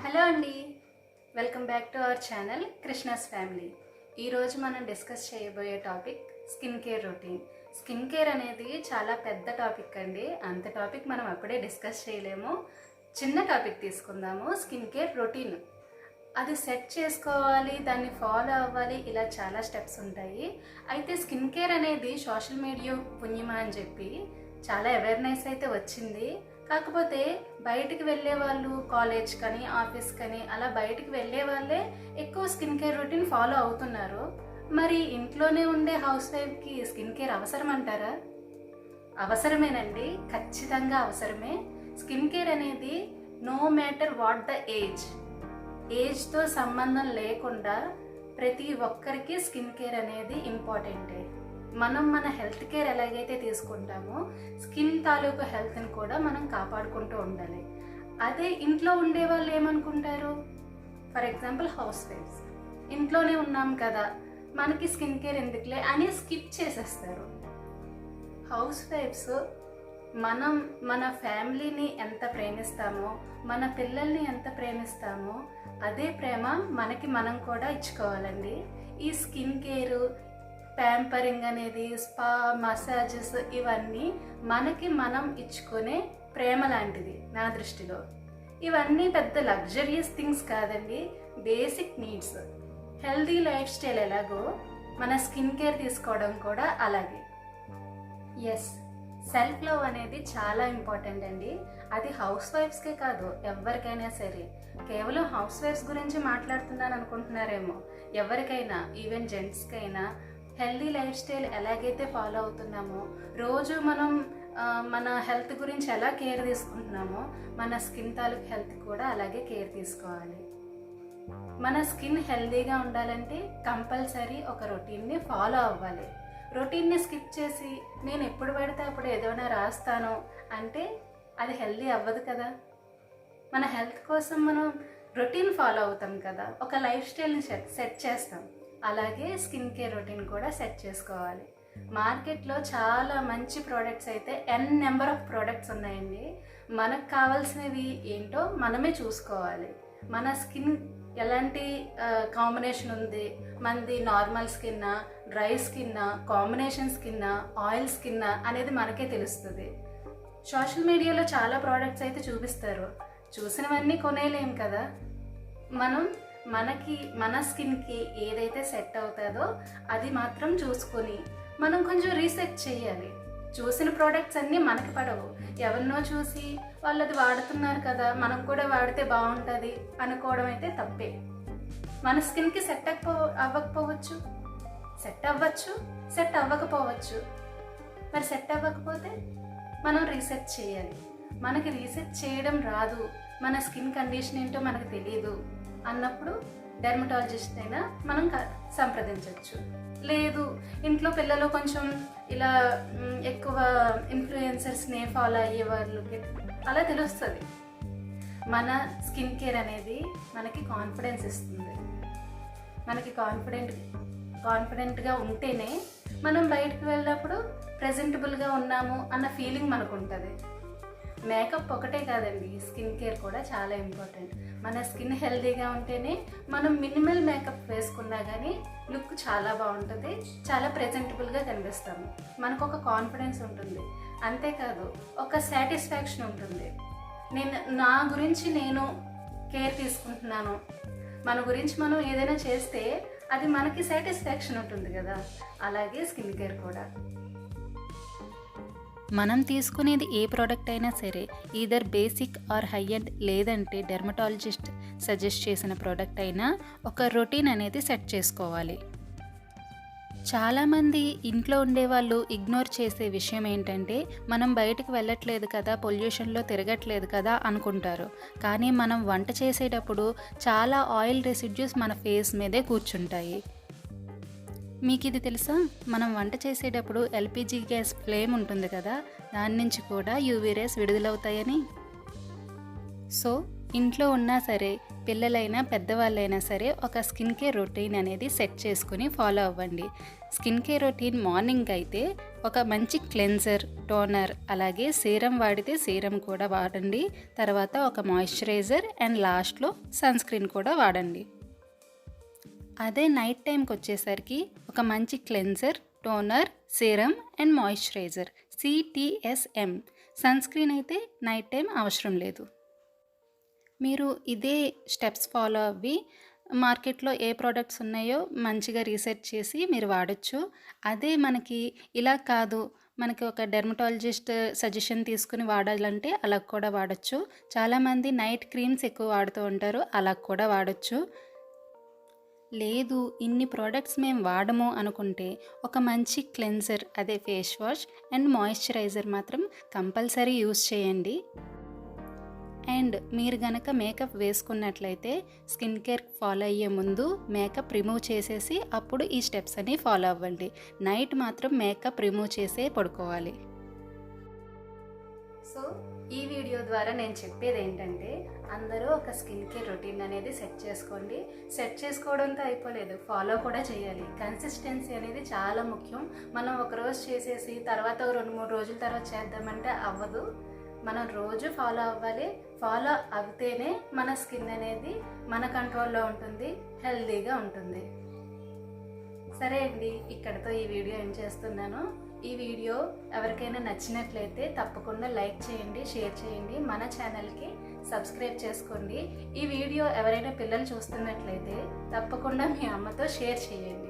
Hello అండి, welcome back to our channel Krishna's family. ఈరోజు మనం డిస్కస్ చేయబోయే topic skin care routine. Skin care అనేది చాలా పెద్ద టాపిక్ అండి. అంత టాపిక్ మనం అప్పుడే డిస్కస్ చేయలేము. చిన్న టాపిక్ తీసుకుందాము, స్కిన్ కేర్ రొటీన్. అది సెట్ చేసుకోవాలి, దాన్ని ఫాలో అవ్వాలి, ఇలా చాలా స్టెప్స్ ఉంటాయి. అయితే స్కిన్ కేర్ అనేది సోషల్ మీడియా పుణ్యమా అని చెప్పి చాలా అవేర్నెస్ అయితే వచ్చింది. కాకపోతే బయటికి వెళ్ళే వాళ్ళు, కాలేజ్ కానీ ఆఫీస్ కానీ అలా బయటికి వెళ్ళే వాళ్ళే ఎక్కువ స్కిన్ కేర్ రొటీన్ ఫాలో అవుతున్నారు. మరి ఇంట్లోనే ఉండే హౌస్ వైఫ్కి స్కిన్ కేర్ అవసరం అంటారా? అవసరమేనండి, ఖచ్చితంగా అవసరమే. స్కిన్ కేర్ అనేది నో మ్యాటర్ వాట్ ద ఏజ్తో సంబంధం లేకుండా ప్రతి ఒక్కరికి స్కిన్ కేర్ అనేది ఇంపార్టెంటే. మనం మన హెల్త్ కేర్ ఎలాగైతే తీసుకుంటామో స్కిన్ తాలూకు హెల్త్ని కూడా మనం కాపాడుకుంటూ ఉండాలి. అదే ఇంట్లో ఉండే వాళ్ళు ఏమనుకుంటారు, ఫర్ ఎగ్జాంపుల్ హౌస్ వైఫ్స్, ఇంట్లోనే ఉన్నాం కదా మనకి స్కిన్ కేర్ ఎందుకులే అని స్కిప్ చేసేస్తారు. హౌస్ వైఫ్స్ మనం మన ఫ్యామిలీని ఎంత ప్రేమిస్తామో, మన పిల్లల్ని ఎంత ప్రేమిస్తామో అదే ప్రేమ మనకి మనం కూడా ఇచ్చుకోవాలండి. ఈ స్కిన్ కేరు, ప్యాంపరింగ్ అనేది, స్పా, మసాజెస్, ఇవన్నీ మనకి మనం ఇచ్చుకునే ప్రేమ లాంటిది నా దృష్టిలో. ఇవన్నీ పెద్ద లగ్జరియస్ థింగ్స్ కాదండి, basic needs. Healthy life style ఎలాగో మన స్కిన్ కేర్ తీసుకోవడం కూడా అలాగే. ఎస్, సెల్ఫ్ లవ్ అనేది చాలా ఇంపార్టెంట్ అండి. అది హౌస్ వైఫ్స్కే కాదు, ఎవరికైనా సరే. కేవలం హౌస్ వైఫ్స్ గురించి మాట్లాడుతున్నాను అనుకుంటున్నారేమో, ఎవరికైనా, ఈవెన్ జెంట్స్కైనా హెల్దీ లైఫ్ స్టైల్ ఎలాగైతే ఫాలో అవుతున్నామో, రోజు మనం మన హెల్త్ గురించి ఎలా కేర్ తీసుకుంటున్నామో మన స్కిన్ తాలూకు హెల్త్ కూడా అలాగే కేర్ తీసుకోవాలి. మన స్కిన్ హెల్దీగా ఉండాలంటే కంపల్సరీ ఒక రొటీన్ని ఫాలో అవ్వాలి. రొటీన్ని స్కిప్ చేసి నేను ఎప్పుడు పడితే అప్పుడు ఏదైనా రాస్తాను అంటే అది హెల్దీ అవ్వదు కదా. మన హెల్త్ కోసం మనం రొటీన్ ఫాలో అవుతాం కదా, ఒక లైఫ్ స్టైల్ని సెట్ చేస్తాం. అలాగే స్కిన్ కేర్ రొటీన్ కూడా సెట్ చేసుకోవాలి. మార్కెట్లో చాలా మంచి ప్రోడక్ట్స్ అయితే నెంబర్ ఆఫ్ ప్రోడక్ట్స్ ఉన్నాయండి. మనకు కావాల్సినవి ఏంటో మనమే చూసుకోవాలి. మన స్కిన్ ఎలాంటి కాంబినేషన్ ఉంది, మనది నార్మల్ స్కిన్నా, డ్రై స్కిన్నా, కాంబినేషన్ స్కిన్నా, ఆయిల్ స్కిన్నా అనేది మనకే తెలుస్తుంది. సోషల్ మీడియాలో చాలా ప్రోడక్ట్స్ అయితే చూపిస్తారు, చూసినవన్నీ కొనేయలేం కదా. మనం మన స్కిన్కి ఏదైతే సెట్ అవుతుందో అది మాత్రం చూసుకొని మనం కొంచెం రీసెర్చ్ చేయాలి. చూసిన ప్రోడక్ట్స్ అన్నీ మనకి పడవు. ఎవరినో చూసి వాళ్ళు అది వాడుతున్నారు కదా మనం కూడా వాడితే బాగుంటుంది అనుకోవడం అయితే తప్పే. మన స్కిన్కి సెట్ అవ్వకపోవచ్చు, సెట్ అవ్వచ్చు, సెట్ అవ్వకపోవచ్చు. మరి సెట్ అవ్వకపోతే మనం రీసెర్చ్ చేయాలి. మనకి రీసెర్చ్ చేయడం రాదు, మన స్కిన్ కండిషన్ ఏంటో మనకు తెలియదు అన్నప్పుడు డెర్మటాలజిస్ట్ అయినా మనం సంప్రదించవచ్చు. లేదు, ఇంట్లో పిల్లలు కొంచెం ఇలా ఎక్కువ ఇన్ఫ్లుయెన్సర్స్ని ఫాలో అయ్యే వాళ్ళకి అలా తెలుస్తుంది. మన స్కిన్ కేర్ అనేది మనకి కాన్ఫిడెన్స్ ఇస్తుంది. మనకి కాన్ఫిడెంట్గా ఉంటేనే మనం బయటకు వెళ్ళినప్పుడు ప్రెజెంటబుల్గా ఉన్నాము అన్న ఫీలింగ్ మనకు ఉంటుంది. మేకప్ ఒకటే కాదండి, స్కిన్ కేర్ కూడా చాలా ఇంపార్టెంట్. మన స్కిన్ హెల్దీగా ఉంటేనే మనం మినిమల్ మేకప్ వేసుకున్నా కానీ లుక్ చాలా బాగుంటుంది, చాలా ప్రెజెంటబుల్గా కనిపిస్తాము. మనకు ఒక కాన్ఫిడెన్స్ ఉంటుంది, అంతేకాదు ఒక సాటిస్ఫాక్షన్ ఉంటుంది. నా గురించి నేను కేర్ తీసుకుంటున్నాను, మన గురించి మనం ఏదైనా చేస్తే అది మనకి సాటిస్ఫాక్షన్ ఉంటుంది కదా. అలాగే స్కిన్ కేర్ కూడా. మనం తీసుకునేది ఏ ప్రోడక్ట్ అయినా సరే, either basic or high end, లేదంటే డెర్మటాలజిస్ట్ సజెస్ట్ చేసిన ప్రోడక్ట్ అయినా ఒక రొటీన్ అనేది సెట్ చేసుకోవాలి. చాలామంది ఇంట్లో ఉండేవాళ్ళు ఇగ్నోర్ చేసే విషయం ఏంటంటే, మనం బయటకు వెళ్ళట్లేదు కదా, పొల్యూషన్లో తిరగట్లేదు కదా అనుకుంటారు. కానీ మనం వంట చేసేటప్పుడు చాలా ఆయిల్ రెసిడ్యూస్ మన ఫేస్ మీదే కూర్చుంటాయి. మీకు ఇది తెలుసా, మనం వంట చేసేటప్పుడు ఎల్పిజి గ్యాస్ ఫ్లేమ్ ఉంటుంది కదా, దాని నుంచి కూడా యూవీ రేస్ విడుదలవుతాయని. సో ఇంట్లో ఉన్నా సరే, పిల్లలైనా పెద్దవాళ్ళైనా సరే ఒక స్కిన్ కేర్ రొటీన్ అనేది సెట్ చేసుకుని ఫాలో అవ్వండి. స్కిన్ కేర్ రొటీన్ మార్నింగ్ అయితే ఒక మంచి క్లెన్జర్, టోనర్, అలాగే సీరం వాడితే సీరం కూడా వాడండి. తర్వాత ఒక మాయిశ్చరైజర్ అండ్ లాస్ట్లో సన్ స్క్రీన్ కూడా వాడండి. అదే నైట్ టైంకి వచ్చేసరికి ఒక మంచి cleanser, toner, serum and moisturiser CTSM. Sunscreen అయితే నైట్ టైం అవసరం లేదు. మీరు ఇదే స్టెప్స్ ఫాలో అవ్వి మార్కెట్లో ఏ ప్రోడక్ట్స్ ఉన్నాయో మంచిగా రీసెర్చ్ చేసి మీరు వాడచ్చు. అదే మనకి ఇలా కాదు, మనకి ఒక డెర్మటాలజిస్ట్ సజెషన్ తీసుకుని వాడాలంటే అలా కూడా వాడచ్చు. చాలామంది నైట్ క్రీమ్స్ ఎక్కువ వాడుతూ ఉంటారు, అలా కూడా వాడచ్చు. లేదు ఇన్ని ప్రోడక్ట్స్ మేము వాడము అనుకుంటే ఒక మంచి క్లెన్జర్, అదే ఫేస్ వాష్ అండ్ మాయిశ్చరైజర్ మాత్రం కంపల్సరీ యూస్ చేయండి. అండ్ మీరు గనక మేకప్ వేసుకున్నట్లయితే స్కిన్ కేర్ ఫాలో అయ్యే ముందు మేకప్ రిమూవ్ చేసేసి అప్పుడు ఈ స్టెప్స్ అన్ని ఫాలో అవ్వండి. నైట్ మాత్రం మేకప్ రిమూవ్ చేసే పడుకోవాలి. సో ఈ వీడియో ద్వారా నేను చెప్పేది ఏంటంటే, అందరూ ఒక స్కిన్ కేర్ రొటీన్ అనేది సెట్ చేసుకోండి. సెట్ చేసుకోవడంతో అయిపోలేదు, ఫాలో కూడా చేయాలి. కన్సిస్టెన్సీ అనేది చాలా ముఖ్యం. మనం ఒకరోజు చేసేసి తర్వాత 2-3 రోజుల తర్వాత చేద్దామంటే అవ్వదు. మనం రోజు ఫాలో అవ్వాలి. ఫాలో అవుతేనే మన స్కిన్ అనేది మన కంట్రోల్లో ఉంటుంది, హెల్తీగా ఉంటుంది. సరే అండి, ఇక్కడితో ఈ వీడియో ఏం చేస్తున్నాను. ఈ వీడియో ఎవరికైనా నచ్చినట్లయితే తప్పకుండా లైక్ చేయండి, షేర్ చేయండి, మన ఛానల్కి సబ్స్క్రైబ్ చేసుకోండి. ఈ వీడియో ఎవరైనా పిల్లలు చూస్తున్నట్లయితే తప్పకుండా మీ అమ్మతో షేర్ చేయండి.